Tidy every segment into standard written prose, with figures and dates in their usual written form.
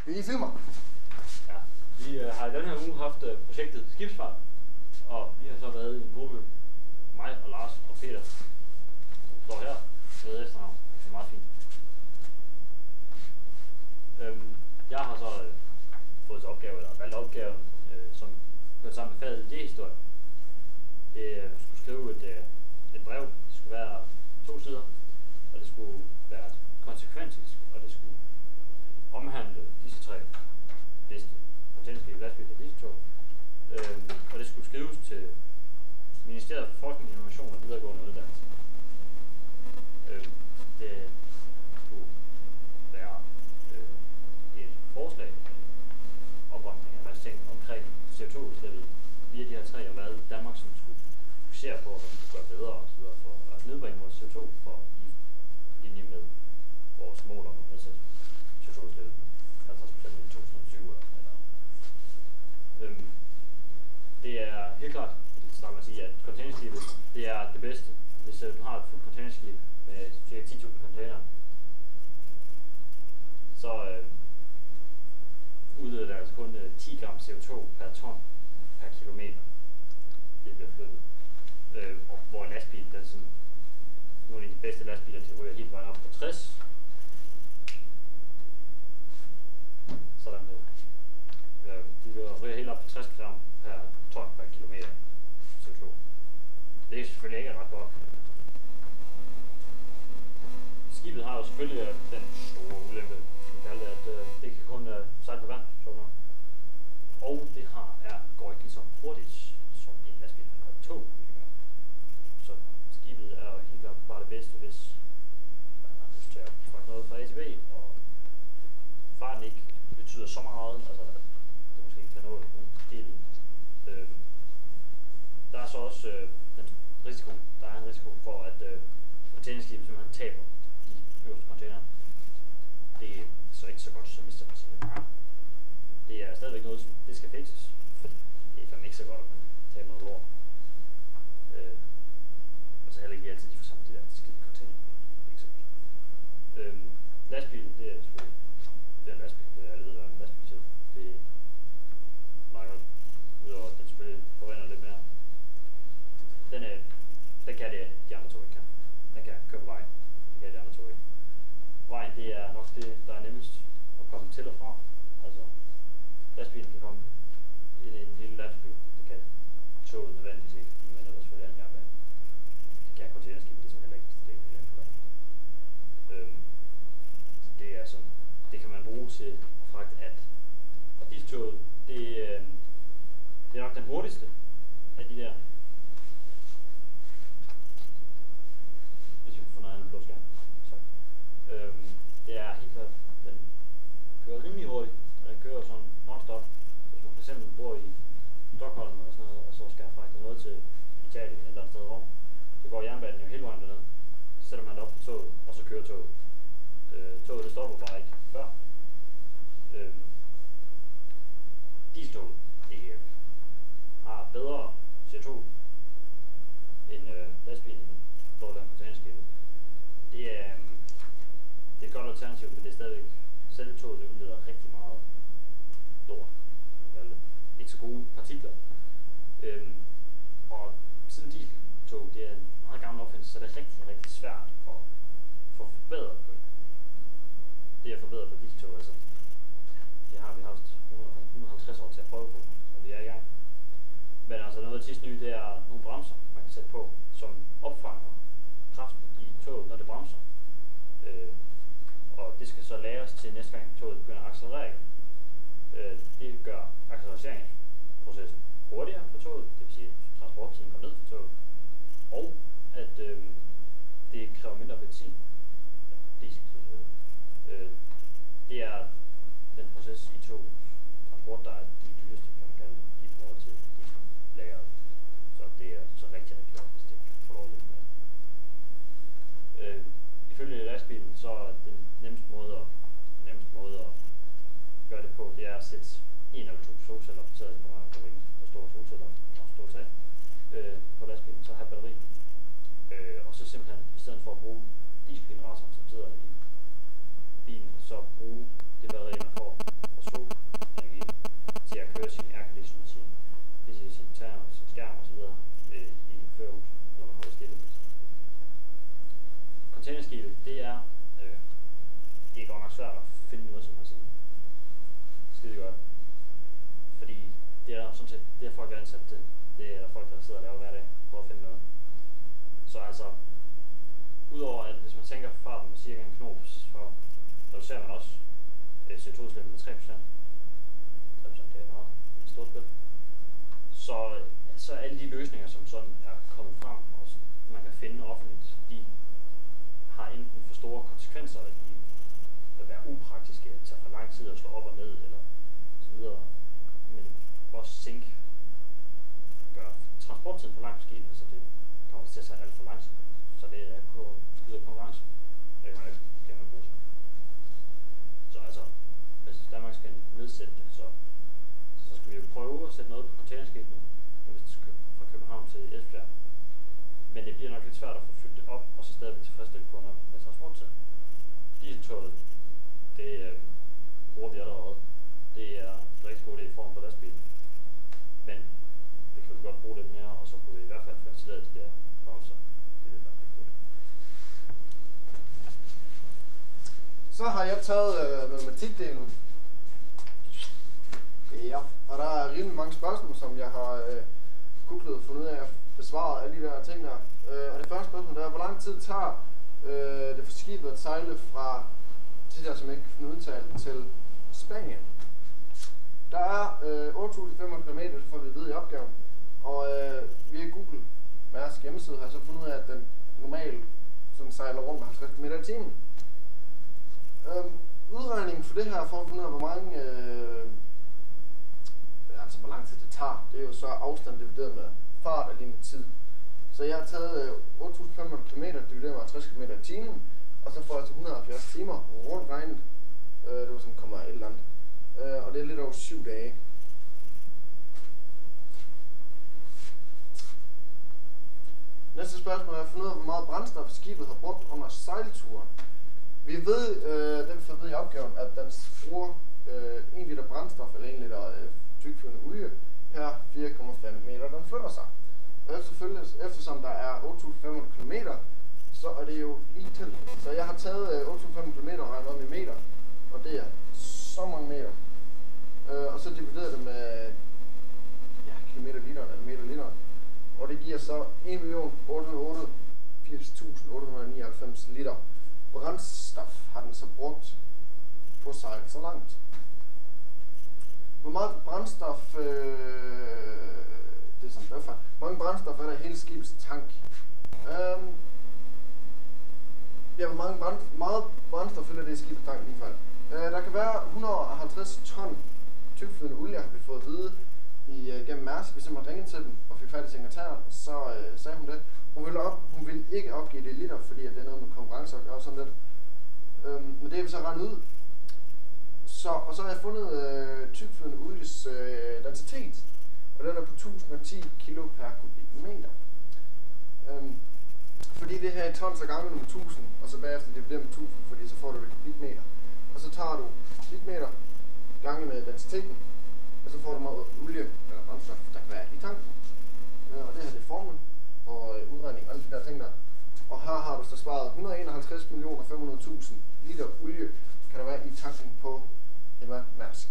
Vil I filme? Ja. Vi har i den her uge haft projektet Skibsfart, og vi har så været i en gruppe, mig og Lars og Peter, som står her med efternavn. Det er meget fint. Jeg har så fået til opgave, eller valgt opgaven, som hørte sammen med faget idéhistorie. Det skulle skrive et brev. Det skulle være 2 sider, og det skulle være konsekventisk, og det skulle omhandle disse 3 bedste containerskibe, lastbiler og dieseltog. Og det skulle skrives til Ministeriet for Forskning, Innovation og Videregående Uddannelse. Det skulle være et forslag, opremsning af en masse ting omkring CO2-udslippet via de her 3, og hvad Danmark som skulle fokusere på, hvad vi skulle gøre bedre og så videre for at nedbringe vores CO2 for i linje med vores mål om at nedsætte CO2-udslippet 50% i 2020 eller. Det er helt klart, at man sige, at containerskibet det er det bedste. Hvis du har et fuldt containerskib med ca. 10.000 container, så udleder det altså kun 10 gram CO2 per ton per kilometer. Det bliver flyttet. Og hvor en lastbil, der er sådan, nogle af de bedste lastbiler, de ryger helt vejen op på 60. Sådan der. De ryger helt op på 60 gram per ton per kilometer CO2. Det er selvfølgelig ikke ret godt. Skibet har jo selvfølgelig den store ulempe, at det kan kun sejle på vand, og det går ikke lige så hurtigt som en lastbil eller et tog. Så skibet er jo helt klart bare det bedste, hvis man har lyst til at fragte noget fra A til B, og farten ikke betyder så meget, altså at det måske ikke kan nå skibet. Der er så også der er en risiko for, at containerskibet simpelthen taber de øverste container. Det er så ikke så godt, så mister man sine varer. Det er stadigvæk noget, som det skal fikses. Det er fandme ikke så godt, at man taber noget lort. Og så heller ikke altid de får sammen de der skide container. Det er ikke så godt. Lastbilen, det er selvfølgelig det er en lastbil. Det er alle ved, hvad en lastbil til. Det er meget godt. Udover at den selvfølgelig forurener lidt mere. Den kan det, de andre tog ikke kan. Den kan køre på vej. Det kan de andre tog ikke. Vejen, det er nok det, der er nemmest at komme til og fra. Altså, lastbilen kan komme i en lille landsby. Det kan toget nødvendigvis ikke, men der selvfølgelig er en jernbane. Det kan containerskibet ligesom heller ikke, hvis det ligger på land. Det er sådan, det kan man bruge til at fragte alt. Og dieseltoget, det er nok den hurtigste af de der. Hvis vi får noget andet blå skærm. Det er helt klart, den kører rimelig hurtigt, og den kører sådan non-stop. Hvis man f.eks. bor i Stockholm eller sådan noget, og så skal fragte noget til Italien eller et sted rum, så går jernbanen jo hele vejen derned. Så sætter man det op på toget, og så kører toget. Toget det stopper bare ikke før. Dieseltoget, det har bedre CO2 end lastbilen, men dårligere end containerskibet. Det er et godt alternativ, men det er stadigvæk selve toget, det udleder rigtig meget lort. Ikke så gode partikler. Og siden dieseltog, det er en meget gammel opfindelse, så det er rigtig, rigtig svært at få forbedret på det. Det er forbedret på dieseltog, altså. Det har vi haft 150 år til at prøve på, så vi er i gang. Men altså noget af det sidste nye, det er nogle bremser, man kan sætte på, som opfanger kraften i toget, når det bremser. Og det skal så læres til næste gang toget begynder at accelerere. Det gør accelereringsprocessen hurtigere for toget, det vil sige at transporttiden går ned for toget, og at det kræver mindre benzin. Diesel selvfølgelig. Det er den proces i togtransport, der er de dyreste, kan man kalde det, i forhold til diesellageret. Så det er så rigtig godt, hvis det får lov at løbe med. Ifølge lastbilen, så er den nemmeste måde at gøre det på, det er at sætte en eller to solceller placeret på ringen, hvor store solceller og store tag på lastbilen, så have batteri. Og så simpelthen, i stedet for at bruge dieselgenerator, som sidder i bilen, så bruge det batteri, man får det har folk ansat til. Det er der folk, der sidder og laver hver dag for at finde noget. Så altså, udover at hvis man tænker farten med cirka en knop, så reducerer man også CO2-udslippet med 3%. 3% det er meget et stort spil. Så alle de løsninger, som sådan er kommet frem, og man kan finde offentligt, de har enten for store konsekvenser i at være upraktiske, at tage for lang tid at slå op og ned, eller så videre, men også sænke, gøre transporttiden for langt på skibet, så det kommer til at tage alt for langsomt. Så det er på yder konkurrence. Det kan man bruge sig. Så altså, hvis Danmark skal nedsætte det, så skal vi jo prøve at sætte noget på containerskibene, hvis det skal fra København til Esbjerg. Men det bliver nok lidt svært at få fyldt det op, og så stadigvæk tilfredsstille kunder med transporttid. Dieseltoget, det bruger vi allerede. Det er en rigtig god idé i form på lastbilen. Men det kan vi godt bruge lidt mere, og så kunne vi i hvert fald få installeret de der bremser. Det vil være rigtig godt. Så har jeg taget matematikdelen. Ja, og der er rimelig mange spørgsmål, som jeg har googlet og fundet ud af at besvare alle de der ting der. Og det første spørgsmål er, hvor lang tid tager det for skibet at sejle fra, til der som ikke kan finde udtale, til Spanien? Der er 8.500 km, det får vi at vide i opgaven. Og via Google Mærsk hjemmeside har jeg så fundet ud af, at den normalt sådan sejler rundt med 50 km i timen. Udregningen for det her, for at finde ud af, hvor mange altså hvor lang tid det tager, det er jo så afstand divideret med fart og lige med tid. Så jeg har taget 8.500 km divideret med 50 km i timen, og så får jeg til 170 timer rundt regnet. Det var sådan, kommer et eller andet. Og det er lidt over 7 dage. Næste spørgsmål er at finde ud af, hvor meget brændstof skibet har brugt under sejlturen. Vi ved, den får ved i opgaven, at den bruger 1 liter brændstof eller 1 liter tykflydende olie per 4,5 meter, den flytter sig. Og eftersom der er 8.500 km, så er det jo lige til. Så jeg har taget 8.500 km og regnet om i meter, og det er så mange meter. Og så divideret det med kilometer literen eller meter literen. Og det giver så 1.888.899 liter brændstof har den så brugt på sejl så langt. Hvor meget brændstof, det er som bøffer. Hvor mange brændstof er der i hele skibets tank? Hvor meget brændstof fylder det i skibets tank i hvert fald. Der kan være 150 ton tykflydende olie, har vi fået at vide gennem Mærsk. Vi simpelthen ringede til dem og fik fat i sekretæren, så sagde hun det. Hun ville ikke opgive det i liter, fordi det er noget med konkurrence at gøre sådan lidt. Men det har vi så regnet ud. Og så har jeg fundet tykflydende olies densitet, og den er på 1010 kilo per kubikmeter. Fordi det her er tons og gange med 1000, og så bagefter dividerer med 1000, fordi så får du det kubikmeter. Og så tager du kubikmeter gange med densiteten, og så får du meget olie eller brændstof, der kan være i tanken. Og det her det er formlen og udregning og alle de der ting der. Og her har du så sparet 151.500.000 liter olie, kan der være i tanken på Emma Mærsk.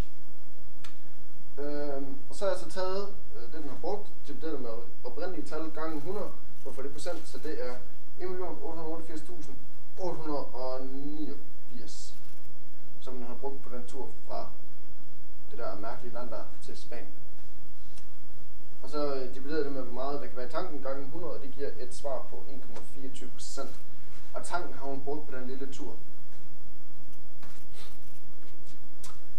Og så har jeg så taget det, den har brugt, divideret med oprindelige tal gange 100, for at få det procent, så det er 1.888.889, som den har brugt på den tur fra det der mærkelige land der til Spanien. Og så dividerer det med, hvor meget der kan være i tanken gange 100, og det giver et svar på 1,24%. Og tanken har hun brugt på den lille tur.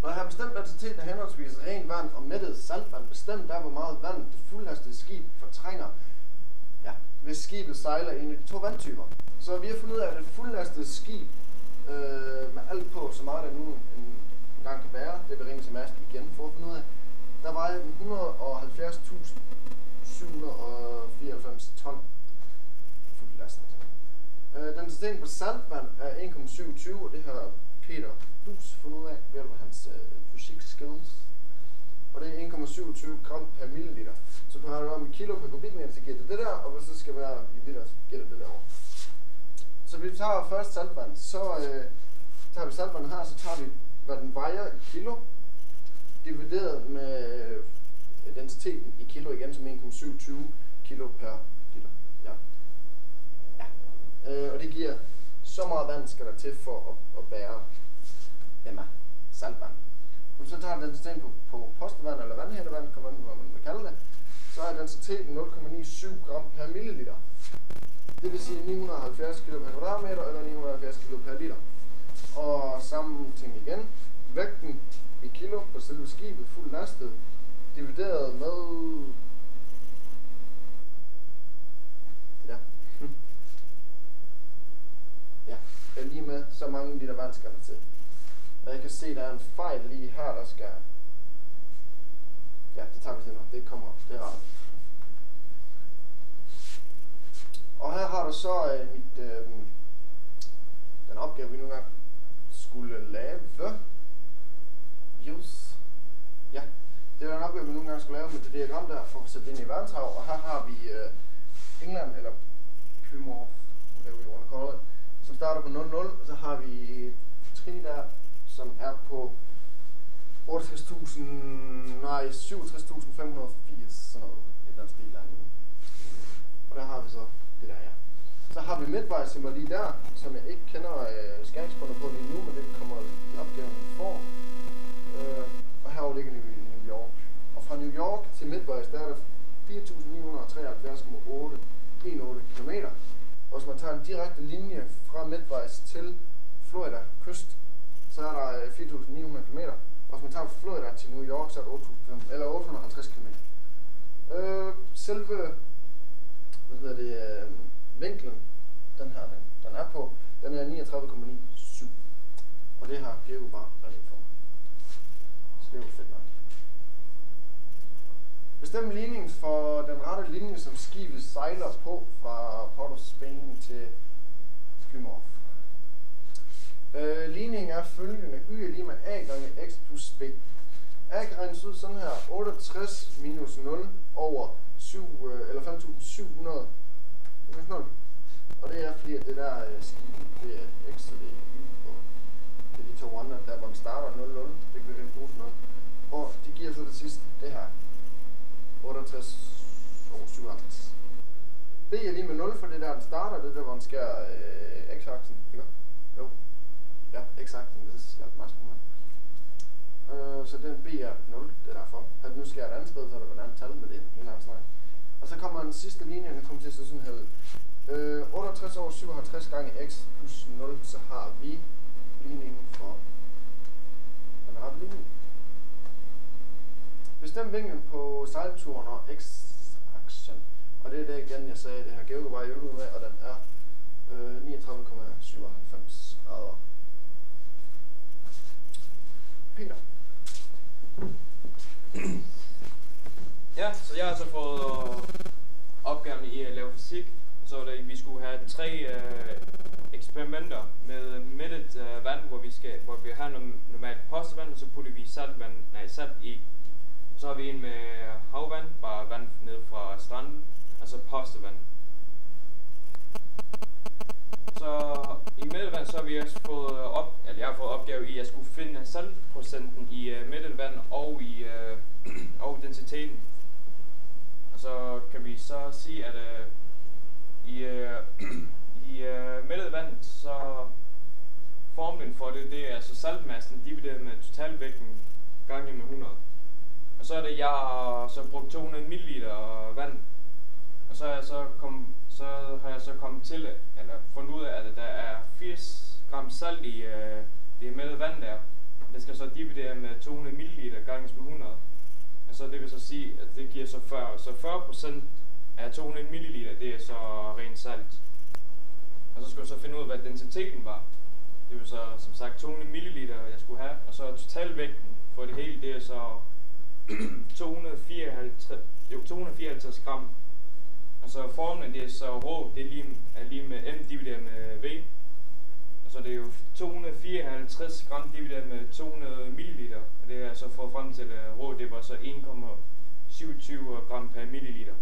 Når jeg har bestemt densitet af henholdsvis ren vand og mættet saltvand, bestemt der, hvor meget vand det fuldlastede skib fortrænger, hvis skibet sejler en af de to vandtyper. Så vi har fundet ud af, at et fuldlastet skib med alt på, så meget der nu en gang kan bære, det vil ringe til Mærsk igen for at finde ud af, der vejer den 170.794 ton fuldlastet. Densiteten på saltvand er 1,27, og det har Peter Bus fundet ud af ved at hans fysik skills. Og det er 1,27 gram per milliliter. Så du har det om i kilo per kubikmeter, så giver det det der, og hvis det skal være i liter, så giver det det derovre. Så hvis vi tager først saltvand, så tager vi saltvandet her, så tager vi, hvad den vejer i kilo, divideret med densiteten i kilo igen som 1,27 kilo per liter. Ja. Og det giver så meget vand skal der til for at bære saltvand. Hvis så tager densiteten på postevand eller vandhættevand, kommer man, hvad man vil kalde det, så er densiteten 0,97 gram per milliliter. Det vil sige 970 kg per kvadratmeter eller 970 kg per liter. Og samme ting igen. Vægten i kilo på selve skibet fuldt lastet, divideret med... er lige med så mange liter vand skal der til. Og jeg kan se, der er en fejl lige her, der skal... Ja, det tager vi senere. Det kommer. Det er rart. Og her har du så den opgave, vi nu engang skulle lave. Ja, det er den opgave, vi nu engang skulle lave med det diagram der, for at sætte det ind i verdenshav. Og her har vi England, eller Plymouth, whatever you want to call it, som starter på 0,0, og så har vi Trinidad, som er på 67.580, sådan noget, i den stil der. Og der har vi så det der, ja. Så har vi midtvejssymbol lige der, som jeg ikke kender skæringspunkter på lige nu, men det kommer i opgaven for. Og herovre ligger vi i New York. Og fra New York til midtvejs, der er der 4.973,818 km. Og hvis man tager en direkte linje fra midtvejs til Florida kyst, så er der 4.900 km. Og hvis man tager Florida til New York, så er det 850 km. Selve vinklen, den her, den er på, den er 39,97. Og det har Geo bare reddet for mig. Så det er jo fedt nok. Bestem ligningen for den rette linje, som skibet sejler på fra Port of Spain til Plymouth. Ligningen er følgende. Y er lige med A gange X plus B. A kan regnes ud sådan her. 68 minus 0 over 5.700 minus 0. Og det er fordi, at det der skib, det er X, så det er Y på det er de to andre, der hvor den starter 0,0. Det kan vi ikke bruge sådan noget. Og de giver så det sidste, det her. 68 over 57. B er lige med 0, for det der den starter, det der hvor den skærer x-aksen, ikke? Jo. Ja, x-aksen, det er meget smule. Så den B er 0, det er derfor. At nu skærer et andet sted, så er der et andet tal med det, en anden snak. Og så kommer den sidste linje, den kommer til at se sådan her ud. 68 over 57 gange x plus 0, så har vi ligningen for den rette linje. Bestem vinklen på sejlturen og x-aksen. Og det er det igen, jeg sagde, det her Georg bare hjulpet med, og den er 39,97 grader. Peter. Ja, så jeg har så fået opgaven i at lave fysik. Så vi skulle have 3 eksperimenter med mættet vand, hvor vi har normalt postevand, og så putter vi salt i. Og så har vi en med havvand, bare vand ned fra stranden, og så postevand. Så i mættet vand, så har vi også fået jeg har fået opgave i, at jeg skulle finde saltprocenten i mættet vand og i og densiteten. Og så kan vi så sige, at i mættet vand, så formlen for det er altså saltmassen divideret med totalvægten gange med 100. Og så er det, jeg har så brugt 200 ml vand, og så har jeg så kommet til, eller fundet ud af, at der er 80 gram salt i det mættet vand der. Det skal så dividere med 200 ml gange med 100. Og så det vil så sige, at det giver så 40. Så 40% af 200 ml, det er så rent salt. Og så skulle jeg så finde ud af, hvad densiteten var. Det vil så som sagt 200 ml, jeg skulle have. Og så totalvægten for det hele, det er så 254 gram. Og så formlen, det er så rå, det er lige med M divideret med V. Og så det er jo 254 gram divideret med 200 ml. Og det er så fået frem til rå, det var så 1,27 gram per milliliter.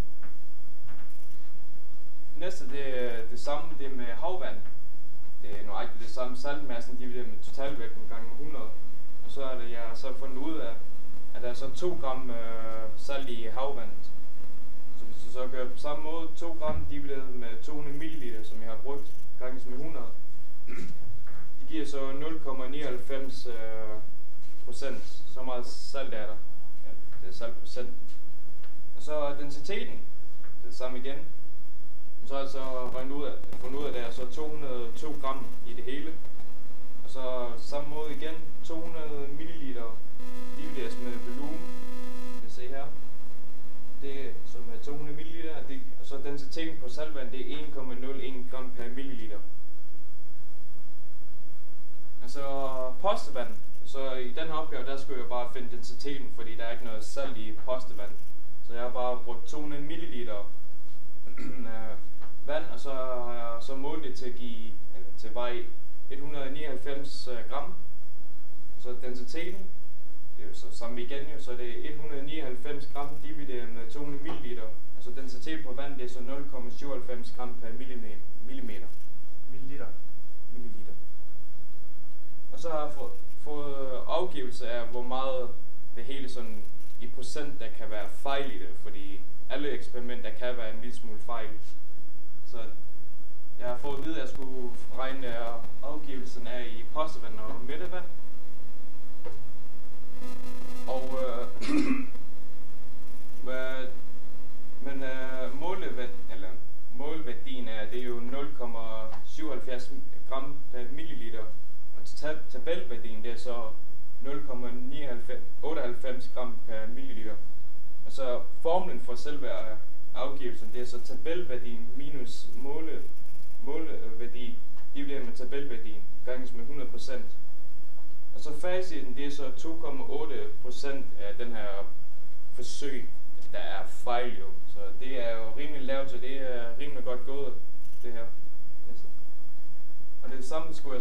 Næste, det er det samme, det med havvand. Det er nøjagtigt det samme, saltmassen divideret med totalvægten gange med 100. Og så er det, jeg har så fundet ud af, at der er så 2 gram salt i havvandet. Så hvis du så gør på samme måde 2 gram divideret med 200 ml, som jeg har brugt, ganges med 100, det giver så 0,99%. Så meget salt er der. Ja, det er saltprocenten. Og så densiteten, det er det samme igen. Og så har jeg så fundet ud af, at der er så 202 gram i det hele. Og så samme måde igen, 200 ml divideres med volumen. Det kan se her. Det som er 200 ml, og så densiteten på saltvand, det er 1,01 gram per milliliter. Altså postevand, så i den her opgave, der skulle jeg bare finde densiteten, fordi der er ikke noget salt i postevand. Så jeg har bare brugt 200 ml vand, og så har jeg så målt det til at veje 199 gram. Og så densiteten, det er jo så samme igen jo, så det er 199 gram divideret med 200 ml. Altså densitet på vand, det er så 0,97 gram per millimeter. Milliliter. Og så har jeg fået afgivelse af, hvor meget det hele sådan i procent, der kan være fejl i det, fordi alle eksperimenter kan være en lille smule fejl. Så jeg har fået at vide, at jeg skulle regne afgivelsen af i postevand og mættevand. Og måleværdien er, det er jo 0,77 gram per milliliter. Og tabelværdien, det er så 0,98 gram per milliliter. Og så formlen for selve afgivelsen, det er så tabelværdien minus måleværdi divideret med tabelværdien ganges med 100%. Og så faciten, det er så 2,8% af den her forsøg, der er fejl jo. Så det er jo rimelig lavt, så det er rimelig godt gået, det her. Og det samme skulle jeg